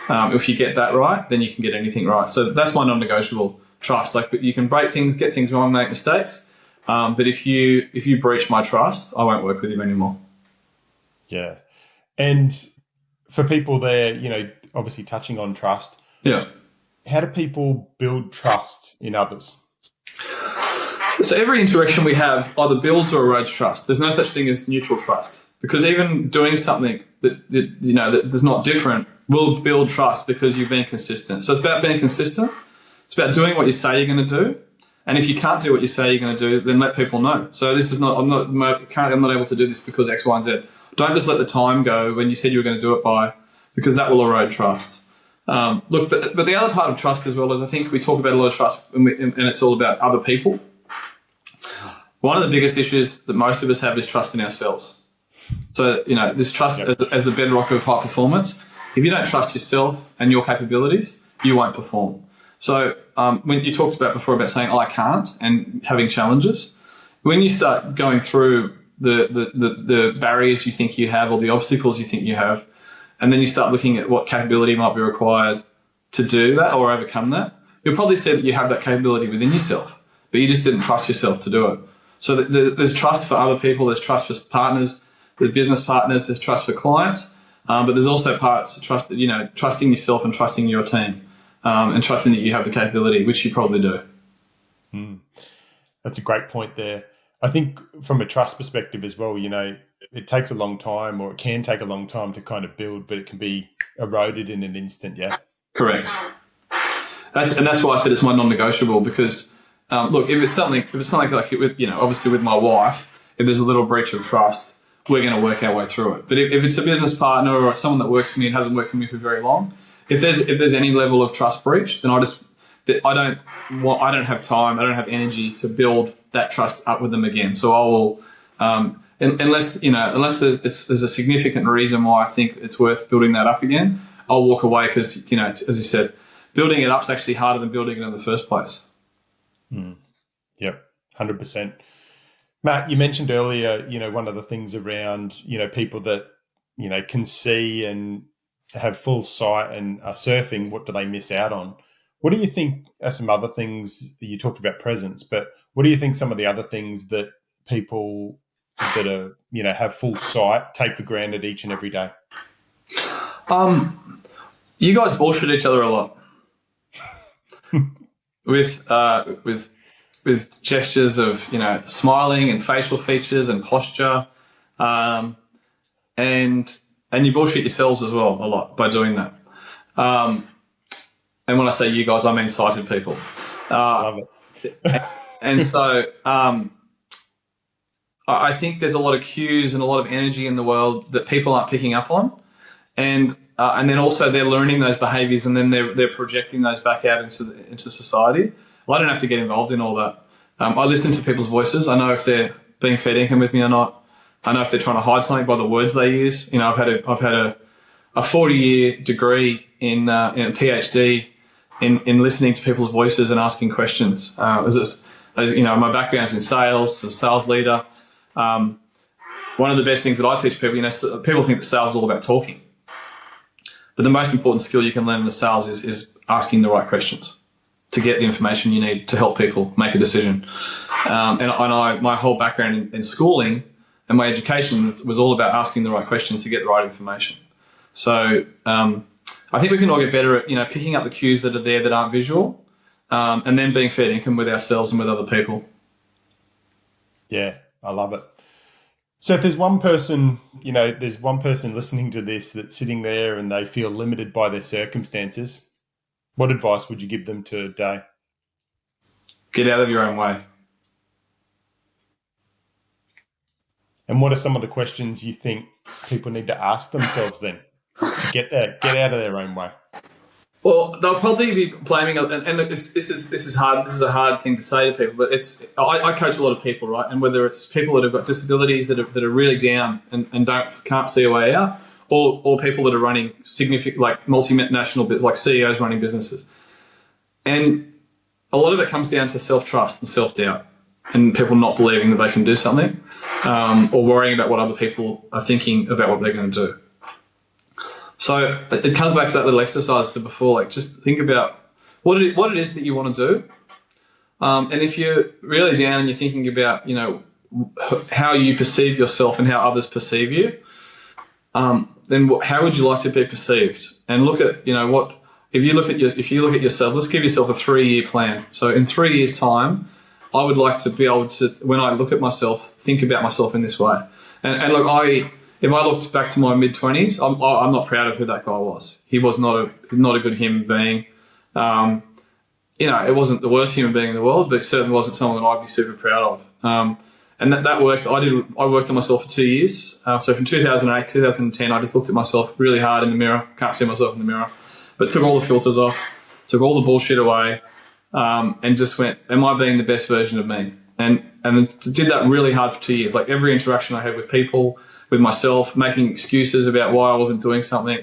If you get that right, then you can get anything right. So that's my non-negotiable, trust. Like you can break things, get things wrong, make mistakes. But if you breach my trust, I won't work with you anymore. Yeah. And for people there, obviously touching on trust. Yeah. How do people build trust in others? So every interaction we have either builds or erodes trust. There's no such thing as neutral trust, because even doing something that is not different will build trust because you've been consistent. So it's about being consistent. It's about doing what you say you're going to do. And if you can't do what you say you're going to do, then let people know. So this is not, I'm not able to do this because X, Y, and Z. Don't just let the time go when you said you were going to do it by, because that will erode trust. But the other part of trust as well is I think we talk about a lot of trust and it's all about other people. One of the biggest issues that most of us have is trust in ourselves. So, this trust as the bedrock of high performance. If you don't trust yourself and your capabilities, you won't perform. So when you talked about before about saying, I can't, and having challenges, when you start going through the barriers you think you have or the obstacles you think you have, and then you start looking at what capability might be required to do that or overcome that, you'll probably see that you have that capability within yourself, but you just didn't trust yourself to do it. So there's trust for other people, there's trust for partners, there's business partners, there's trust for clients, but there's also parts of trust, trusting yourself and trusting your team, and trusting that you have the capability, which you probably do. That's a great point there. I think from a trust perspective as well, it takes a long time, or it can take a long time to kind of build, but it can be eroded in an instant. Yeah. Correct. That's why I said it's my non-negotiable, because look, if it's something like it, obviously with my wife, if there's a little breach of trust, we're going to work our way through it. But if it's a business partner or someone that works for me and hasn't worked for me for very long, if there's any level of trust breach, then I don't have time, I don't have energy to build that trust up with them again. So I will, unless there's a significant reason why I think it's worth building that up again, I'll walk away because, as you said, building it up is actually harder than building it in the first place. Yep, 100%. Matt, you mentioned earlier, one of the things around, people that, can see and have full sight and are surfing, what do they miss out on? What do you think are some other things? You talked about presence, but what do you think some of the other things that people that are, have full sight take for granted each and every day? You guys bullshit each other a lot with gestures of, smiling and facial features and posture, and you bullshit yourselves as well a lot by doing that. And when I say you guys, I mean sighted people. Love it. And so I think there's a lot of cues and a lot of energy in the world that people aren't picking up on. And then also they're learning those behaviours and then they're projecting those back out into society. Well, I don't have to get involved in all that. I listen to people's voices. I know if they're being fed income with me or not. I know if they're trying to hide something by the words they use. I've had a 40-year degree in a PhD in listening to people's voices and asking questions. My background's in sales, as a sales leader. One of the best things that I teach people, people think that sales is all about talking. But the most important skill you can learn in the sales is asking the right questions to get the information you need to help people make a decision. My whole background in schooling and my education was all about asking the right questions to get the right information. So I think we can all get better at, picking up the cues that are there that aren't visual, and then being fair income with ourselves and with other people. Yeah, I love it. So if there's one person, listening to this that's sitting there and they feel limited by their circumstances, what advice would you give them today? Get out of your own way. And what are some of the questions you think people need to ask themselves then to get out of their own way? Well, they'll probably be blaming, and this is hard. This is a hard thing to say to people, but I coach a lot of people, right? And whether it's people that have got disabilities that are really down and can't see a way out, or people that are running significant, like multinational, like CEOs running businesses, and a lot of it comes down to self-trust and self-doubt, and people not believing that they can do something, or worrying about what other people are thinking about what they're going to do. So it comes back to that little exercise I said before, like just think about what it is that you want to do. And if you're really down and you're thinking about, how you perceive yourself and how others perceive you, then how would you like to be perceived? And look at, if you look at yourself, let's give yourself a 3-year plan. So in 3 years' time, I would like to be able to, when I look at myself, think about myself in this way. And look, if I looked back to my mid-20s, I'm not proud of who that guy was. He was not a good human being. It wasn't the worst human being in the world, but it certainly wasn't someone that I'd be super proud of. And that worked. I worked on myself for 2 years. So from 2008, 2010, I just looked at myself really hard in the mirror. Can't see myself in the mirror. But took all the filters off, took all the bullshit away, and just went, am I being the best version of me? And did that really hard for 2 years. Like every interaction I had with people, with myself, making excuses about why I wasn't doing something.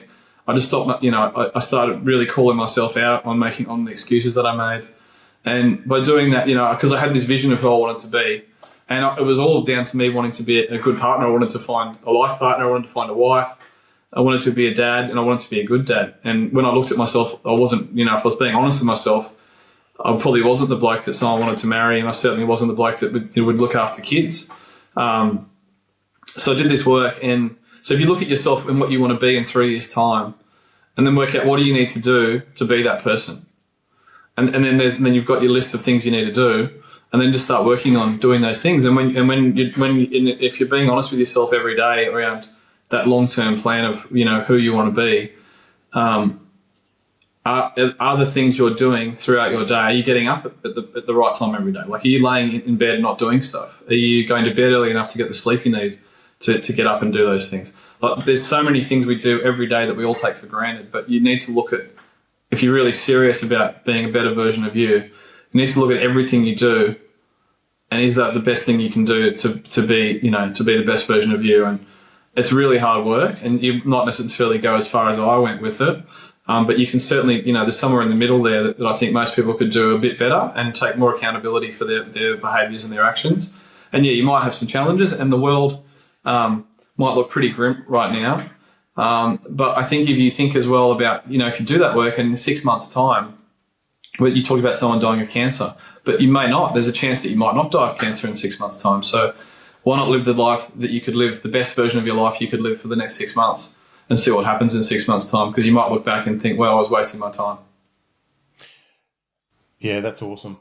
I just stopped, I started really calling myself out on the excuses that I made. And by doing that, because I had this vision of who I wanted to be, and it was all down to me wanting to be a good partner. I wanted to find a life partner. I wanted to find a wife. I wanted to be a dad, and I wanted to be a good dad. And when I looked at myself, I wasn't, if I was being honest with myself, I probably wasn't the bloke that someone wanted to marry, and I certainly wasn't the bloke that would look after kids. So I did this work, and so if you look at yourself and what you want to be in 3 years' time, and then work out what do you need to do to be that person, and then you've got your list of things you need to do, and then just start working on doing those things. And if you're being honest with yourself every day around that long-term plan of who you want to be, are the things you're doing throughout your day, are you getting up at the right time every day? Like, are you laying in bed not doing stuff? Are you going to bed early enough to get the sleep you need to get up and do those things? Like, there's so many things we do every day that we all take for granted, but you need to look at, if you're really serious about being a better version of you, you need to look at everything you do, and is that the best thing you can do to be the best version of you? And it's really hard work, and you not necessarily go as far as I went with it. But you can certainly, there's somewhere in the middle there that I think most people could do a bit better and take more accountability for their behaviours and their actions. And yeah, you might have some challenges, and the world might look pretty grim right now. But I think if you think as well about, if you do that work and in 6 months' time, well, you talk about someone dying of cancer, but you may not. There's a chance that you might not die of cancer in 6 months' time. So why not live the life that you could live, the best version of your life you could live for the next 6 months? And see what happens in 6 months' time, because you might look back and think, well, I was wasting my time. Yeah, that's awesome.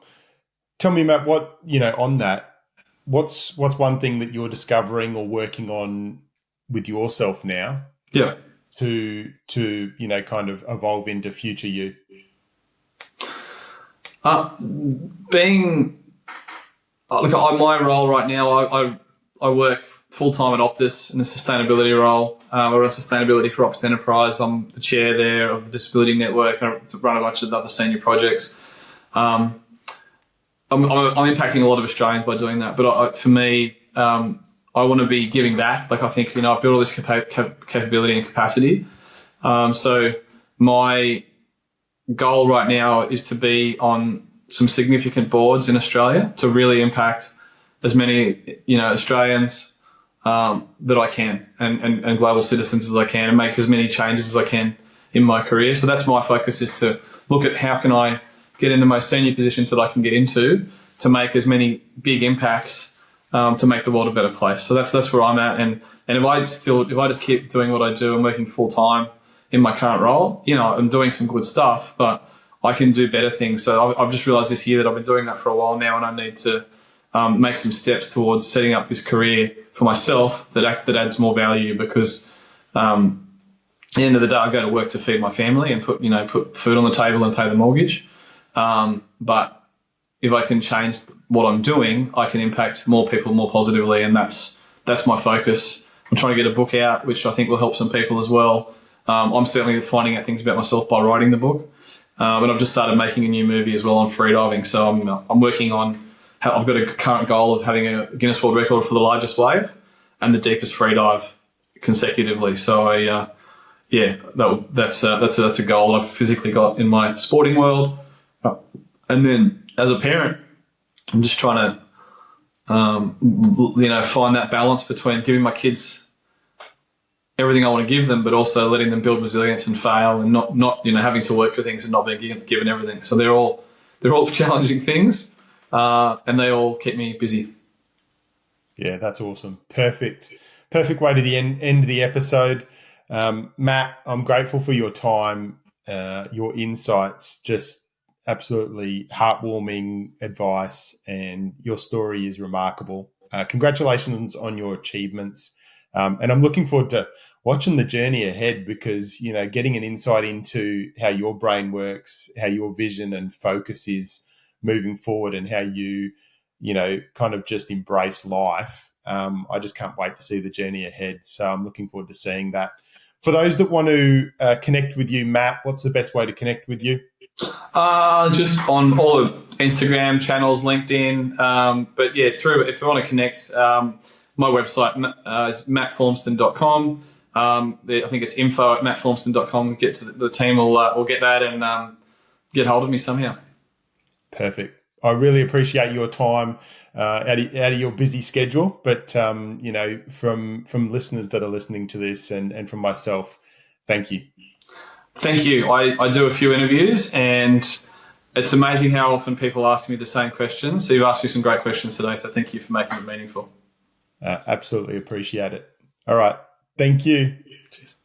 Tell me, Matt, on that, what's one thing that you're discovering or working on with yourself now? Yeah. To kind of evolve into future you? My role right now, I work full-time at Optus in a sustainability role. I run sustainability for Optus Enterprise. I'm the chair there of the Disability Network. I run a bunch of other senior projects. I'm impacting a lot of Australians by doing that. But for me, I want to be giving back. Like, I think, I've built all this capability and capacity. So my goal right now is to be on some significant boards in Australia to really impact as many, Australians that I can, and global citizens as I can, and make as many changes as I can in my career. So that's my focus, is to look at how can I get in the most senior positions that I can get into to make as many big impacts to make the world a better place. So that's where I'm at. And if I just keep doing what I do and working full time in my current role, I'm doing some good stuff, but I can do better things. So I've just realised this year that I've been doing that for a while now, and I need to make some steps towards setting up this career for myself that adds more value, because at the end of the day, I go to work to feed my family and put food on the table and pay the mortgage. But if I can change what I'm doing, I can impact more people more positively, and that's my focus. I'm trying to get a book out, which I think will help some people as well. I'm certainly finding out things about myself by writing the book. And I've just started making a new movie as well on freediving. So I'm working on I've got a current goal of having a Guinness World Record for the largest wave and the deepest freedive consecutively. So that's a goal that I've physically got in my sporting world. And then as a parent, I'm just trying to find that balance between giving my kids everything I want to give them, but also letting them build resilience and fail, and not having to work for things and not being given everything. So they're all challenging things, and they all keep me busy. Yeah, that's awesome. Perfect way to the end of the episode. Matt, I'm grateful for your time, your insights, just absolutely heartwarming advice, and your story is remarkable. Congratulations on your achievements. And I'm looking forward to watching the journey ahead, because, getting an insight into how your brain works, how your vision and focus is moving forward, and how you, kind of just embrace life. I just can't wait to see the journey ahead. So I'm looking forward to seeing that. For those that want to connect with you, Matt, what's the best way to connect with you? Just on all the Instagram channels, LinkedIn. But yeah, if you want to connect, my website is mattformston.com. I think it's info@mattformston.com. Get to the team, will get that and get hold of me somehow. Perfect. I really appreciate your time out of your busy schedule, but from listeners that are listening to this and from myself, thank you. Thank you. I do a few interviews, and it's amazing how often people ask me the same questions. So you've asked me some great questions today, so thank you for making it meaningful. Absolutely appreciate it. All right. Thank you. Cheers.